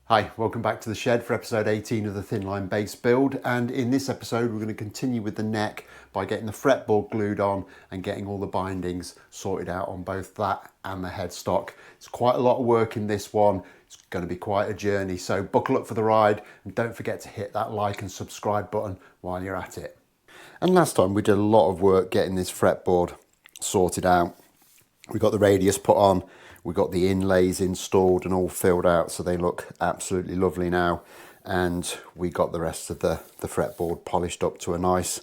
Hi, welcome back to the shed for episode 18 of the Thinline base build, and in this episode we're going to continue with the neck by getting the fretboard glued on and getting all the bindings sorted out on both that and the headstock. It's quite a lot of work in this one. It's going to be quite a journey, so buckle up for the ride and don't forget to hit that like and subscribe button while you're at it. And last time we did a lot of work getting this fretboard sorted out. We got the radius put on, we got the inlays installed and all filled out so they look absolutely lovely now, and we got the rest of the fretboard polished up to a nice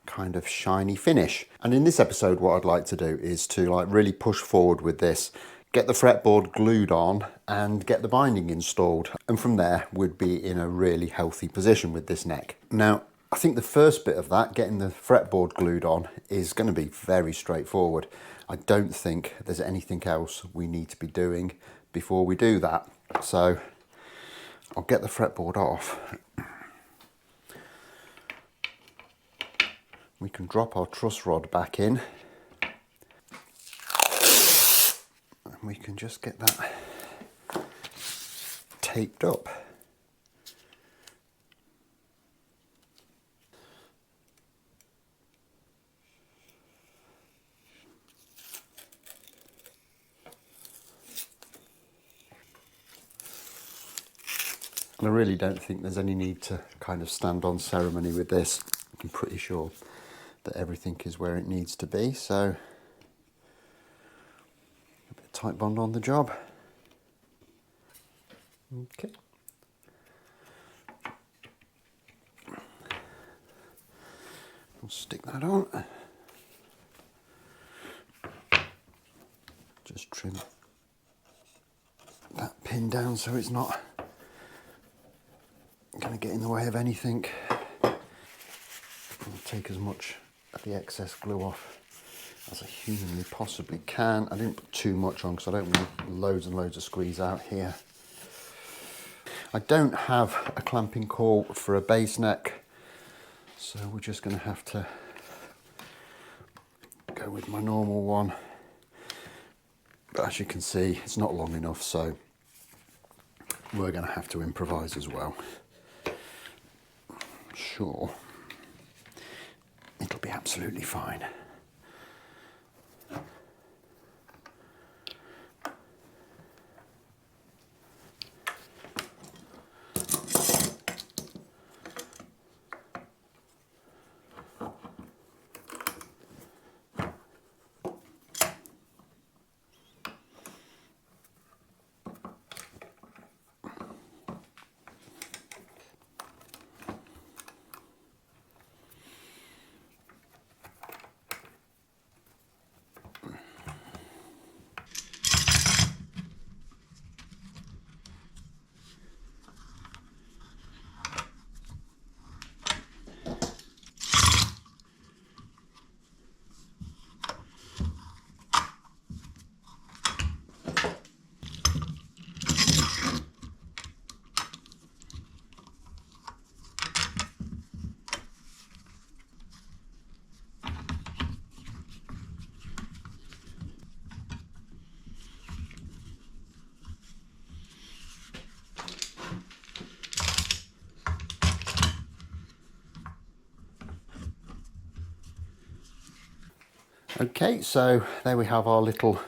kind of shiny finish. And in this episode what I'd like to do is to really push forward with this, get the fretboard glued on and get the binding installed, and from there we'd be in a really healthy position with this neck. Now I think the first bit of that, getting the fretboard glued on, is going to be very straightforward. I don't think there's anything else we need to be doing before we do that. So I'll get the fretboard off. We can drop our truss rod back in. And we can just get that taped up. And I really don't think there's any need to kind of stand on ceremony with this. I'm pretty sure that everything is where it needs to be, so a bit of tight bond on the job. Okay. We'll stick that on. Just trim that pin down so it's not going to get in the way of anything. I'll take as much of the excess glue off as I humanly possibly can. I didn't put too much on because I don't want loads and loads of squeeze out here. I don't have a clamping core for a base neck, so we're just going to have to go with my normal one. But as you can see, it's not long enough, so we're going to have to improvise as well. Sure, it'll be absolutely fine. Okay, so there we have our little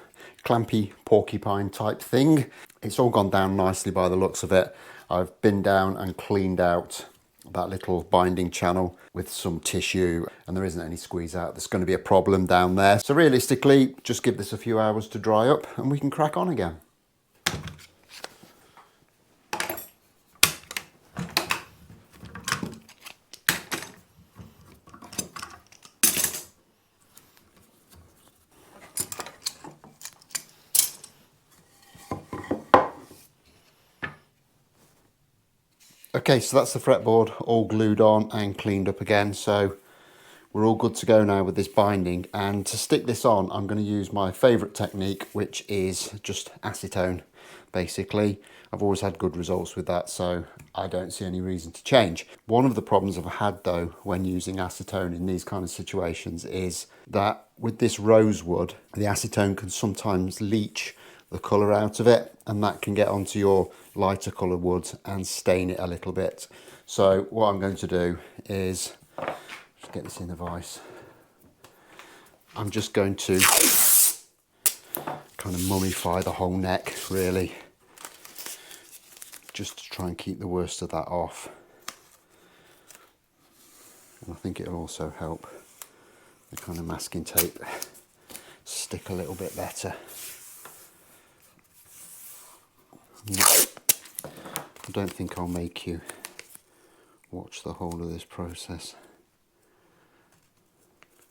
clampy porcupine type thing. It's all gone down nicely by the looks of it. I've been down and cleaned out that little binding channel with some tissue, and there isn't any squeeze out. There's going to be a problem down there. So realistically, just give this a few hours to dry up and we can crack on again. Okay, so that's the fretboard all glued on and cleaned up again, so we're all good to go now with this binding. And to stick this on, I'm going to use my favourite technique, which is just acetone, basically. I've always had good results with that, so I don't see any reason to change. One of the problems I've had though when using acetone in these kind of situations is that with this rosewood, the acetone can sometimes leach the colour out of it, and that can get onto your lighter coloured woods and stain it a little bit. So what I'm going to do is just get this in the vise. I'm just going to kind of mummify the whole neck, really, just to try and keep the worst of that off. And I think it'll also help the kind of masking tape stick a little bit better. I don't think I'll make you watch the whole of this process.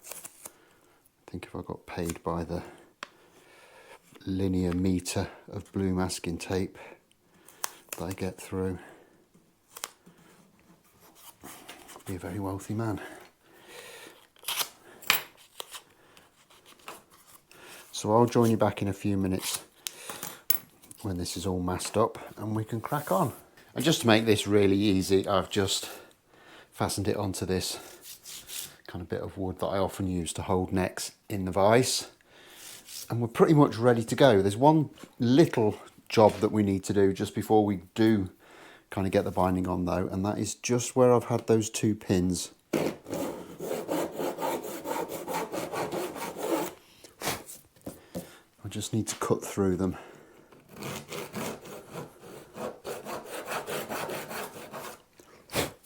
I think if I got paid by the linear metre of blue masking tape that I get through, I'd be a very wealthy man. So I'll join you back in a few minutes when this is all masked up and we can crack on. And just to make this really easy, I've just fastened it onto this kind of bit of wood that I often use to hold necks in the vise. And we're pretty much ready to go. There's one little job that we need to do just before we do kind of get the binding on though, and that is just where I've had those two pins. I just need to cut through them.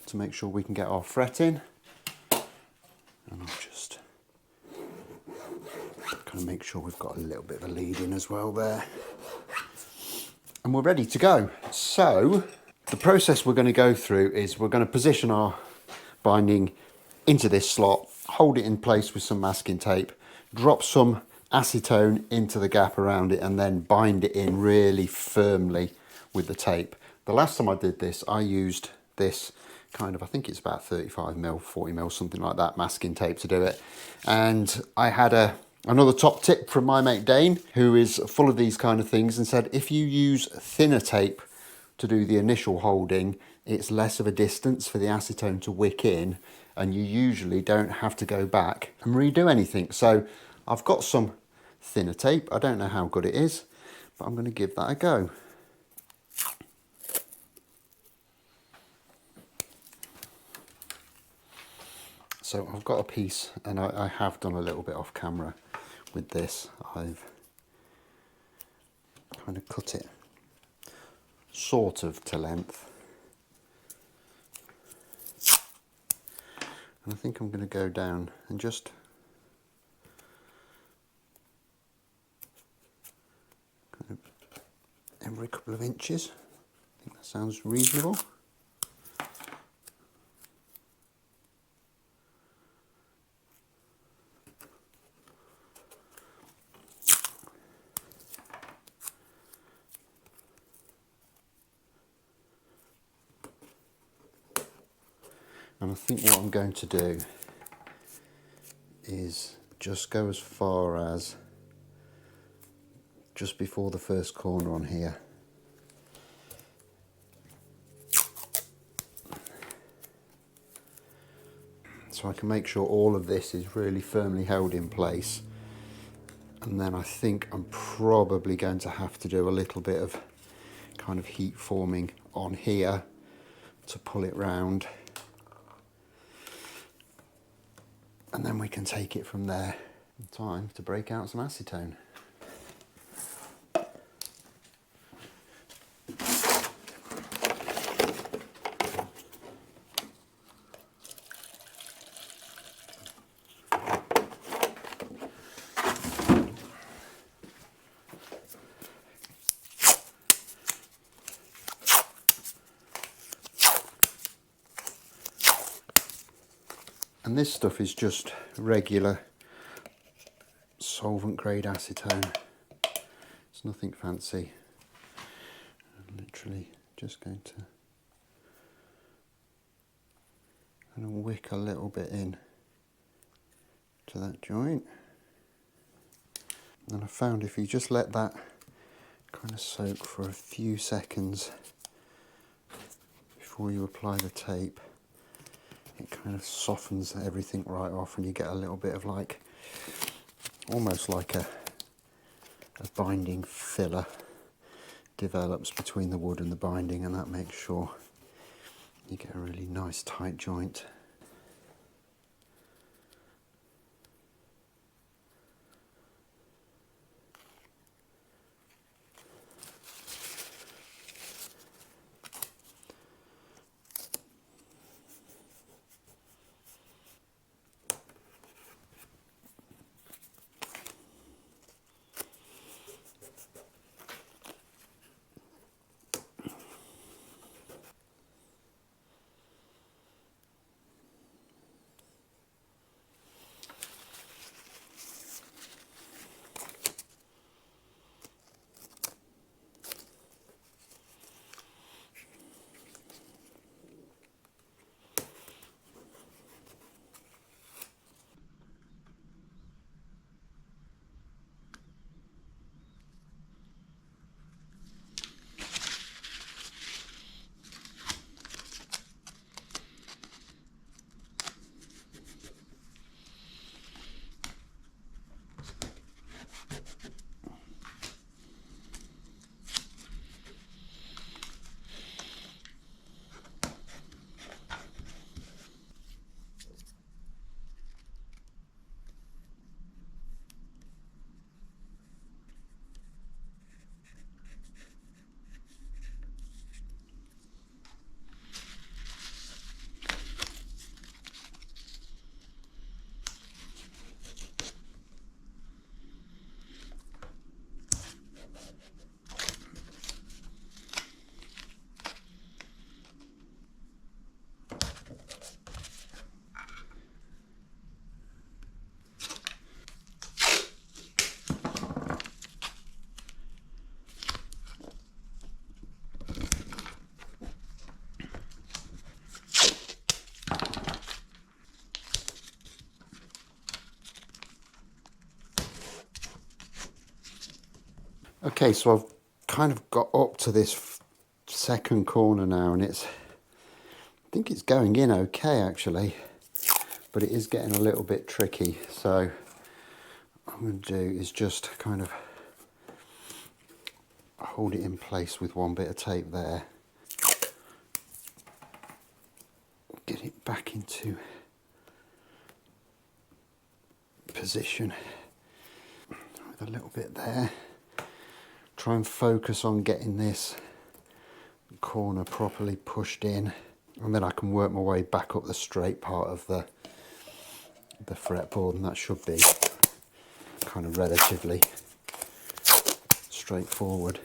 To make sure we can get our fret in. And I'll just kind of make sure we've got a little bit of a lead in as well there. And we're ready to go. So the process we're going to go through is we're going to position our binding into this slot, hold it in place with some masking tape, drop some acetone into the gap around it, and then bind it in really firmly with the tape. The last time I did this, I used this kind of, I think it's about 35mm, 40mm, something like that, masking tape to do it. And I had another top tip from my mate Dane, who is full of these kind of things, and said if you use thinner tape to do the initial holding, it's less of a distance for the acetone to wick in, and you usually don't have to go back and redo anything. So I've got some thinner tape. I don't know how good it is, but I'm going to give that a go. So I've got a piece, and I have done a little bit off camera with this. I've kind of cut it sort of to length. And I think I'm going to go down and just kind of every couple of inches. I think that sounds reasonable. And I think what I'm going to do is just go as far as just before the first corner on here. So I can make sure all of this is really firmly held in place. And then I think I'm probably going to have to do a little bit of kind of heat forming on here to pull it round. And then we can take it from there. Time to break out some acetone. And this stuff is just regular solvent grade acetone. It's nothing fancy. I'm literally just going to kind of wick a little bit in to that joint. And I found if you just let that kind of soak for a few seconds before you apply the tape, it kind of softens everything right off, and you get a little bit of like, almost like a a binding filler develops between the wood and the binding, and that makes sure you get a really nice tight joint. Okay, so I've kind of got up to this second corner now, and I think it's going in okay actually, but it is getting a little bit tricky. So what I'm going to do is just kind of hold it in place with one bit of tape there, get it back into position with a little bit there. Try and focus on getting this corner properly pushed in, and then I can work my way back up the straight part of the fretboard, and that should be kind of relatively straightforward.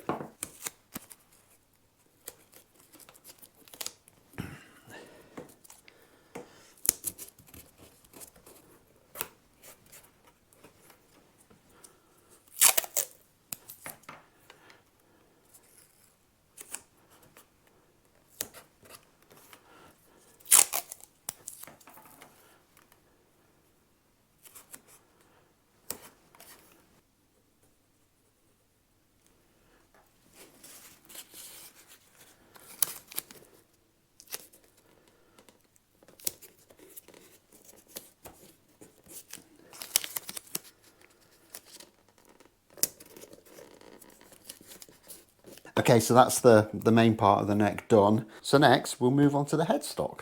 Okay, so that's the main part of the neck done. So next we'll move on to the headstock.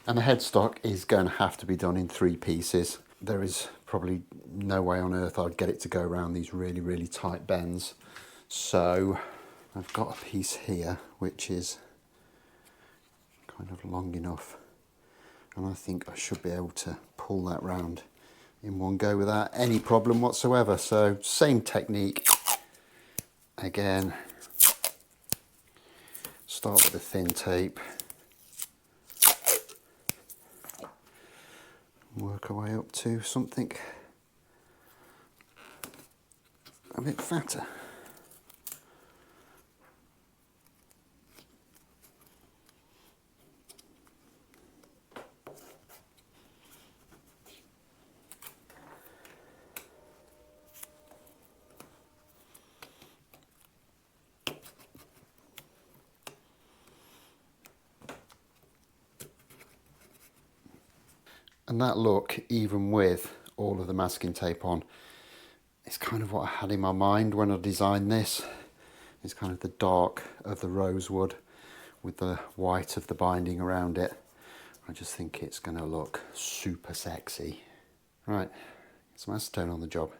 And the headstock is going to have to be done in 3 pieces. There is probably no way on earth I'd get it to go around these really, really tight bends. So I've got a piece here which is kind of long enough, and I think I should be able to pull that round in one go without any problem whatsoever. So same technique again. Start with the thin tape, work our way up to something a bit fatter. And that look, even with all of the masking tape on, it's kind of what I had in my mind when I designed this. It's kind of the dark of the rosewood with the white of the binding around it. I just think it's going to look super sexy. Right, it's my acetone on the job.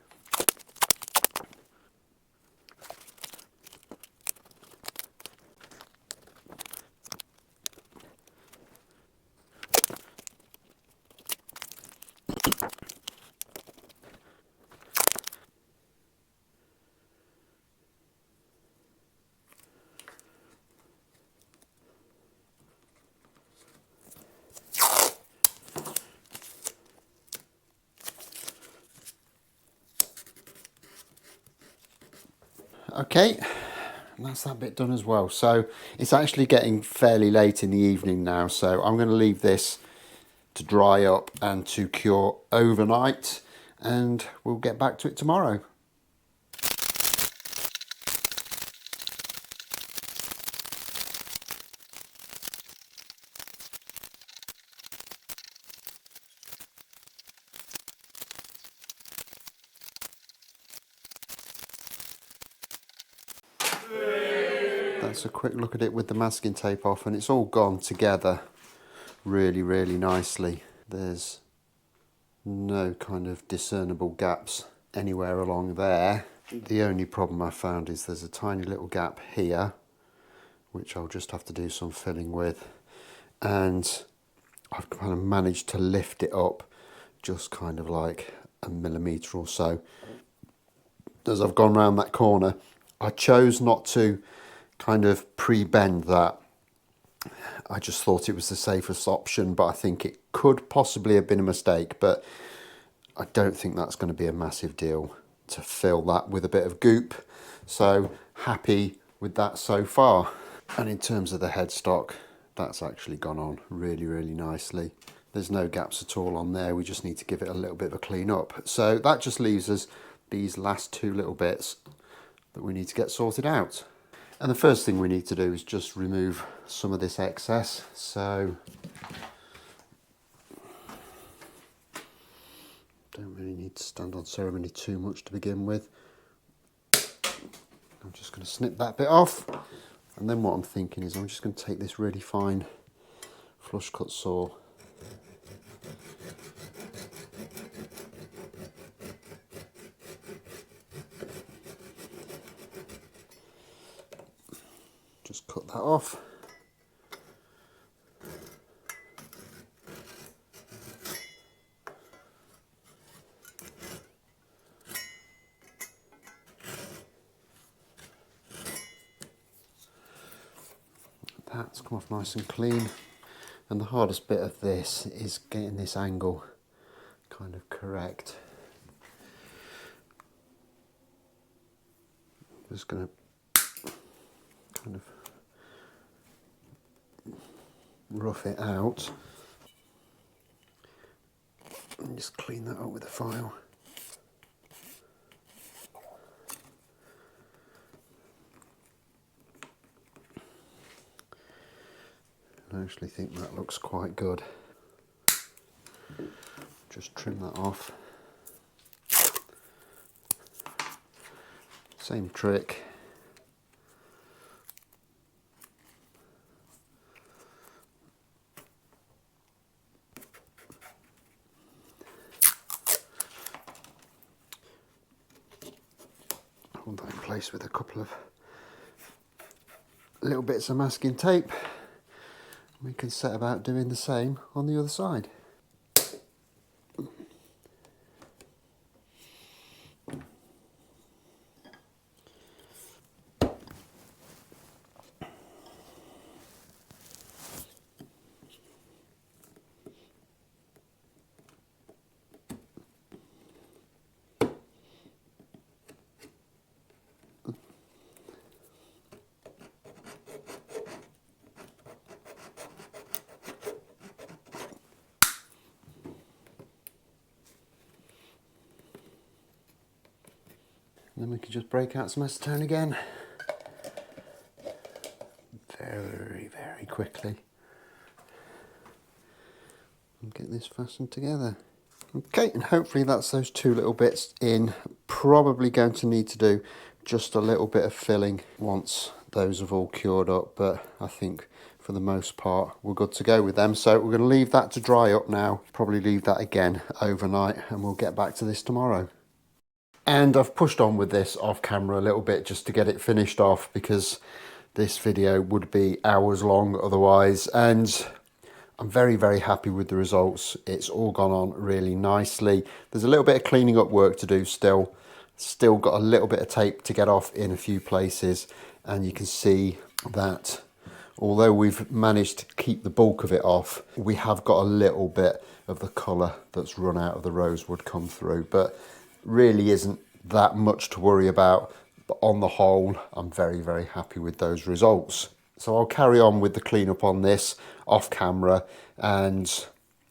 Okay, and that's that bit done as well. So it's actually getting fairly late in the evening now, so I'm going to leave this to dry up and to cure overnight, and we'll get back to it tomorrow. That's a quick look at it with the masking tape off, and it's all gone together really, really nicely. There's no kind of discernible gaps anywhere along there. The only problem I found is there's a tiny little gap here, which I'll just have to do some filling with, and I've kind of managed to lift it up just kind of like a millimetre or so as I've gone round that corner. I chose not to kind of pre-bend that. I just thought it was the safest option, but I think it could possibly have been a mistake, but I don't think that's going to be a massive deal to fill that with a bit of goop. So happy with that so far. And in terms of the headstock, that's actually gone on really, really nicely. There's no gaps at all on there. We just need to give it a little bit of a clean up. So that just leaves us these last two little bits that we need to get sorted out. And the first thing we need to do is just remove some of this excess. So don't really need to stand on ceremony too much to begin with. I'm just going to snip that bit off, and then what I'm thinking is I'm just going to take this really fine flush cut saw just cut that off. That's come off nice and clean, and the hardest bit of this is getting this angle kind of correct. Just going to kind of rough it out and just clean that up with a file. I actually think that looks quite good. Just trim that off. Same trick. Hold that in place with a couple of little bits of masking tape. We can set about doing the same on the other side. And then we can just break out some acetone again. Very, very quickly. And get this fastened together. Okay, and hopefully that's those two little bits in. Probably going to need to do just a little bit of filling once those have all cured up, but I think for the most part we're good to go with them. So we're going to leave that to dry up now, probably leave that again overnight, and we'll get back to this tomorrow. And I've pushed on with this off camera a little bit just to get it finished off, because this video would be hours long otherwise, and I'm very, very happy with the results. It's all gone on really nicely. There's a little bit of cleaning up work to do still. Still got a little bit of tape to get off in a few places, and you can see that although we've managed to keep the bulk of it off, we have got a little bit of the colour that's run out of the rosewood come through, but really isn't that much to worry about. But on the whole, I'm very, very happy with those results. So I'll carry on with the cleanup on this off camera, and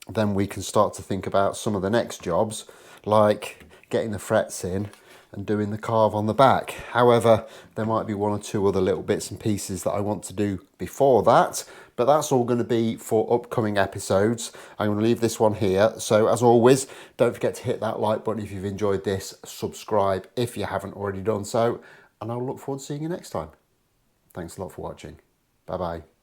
then we can start to think about some of the next jobs, like getting the frets in and doing the carve on the back. However, there might be one or two other little bits and pieces that I want to do before that, but that's all going to be for upcoming episodes. I'm going to leave this one here. So as always, don't forget to hit that like button if you've enjoyed this, subscribe if you haven't already done so, and I'll look forward to seeing you next time. Thanks a lot for watching. Bye bye.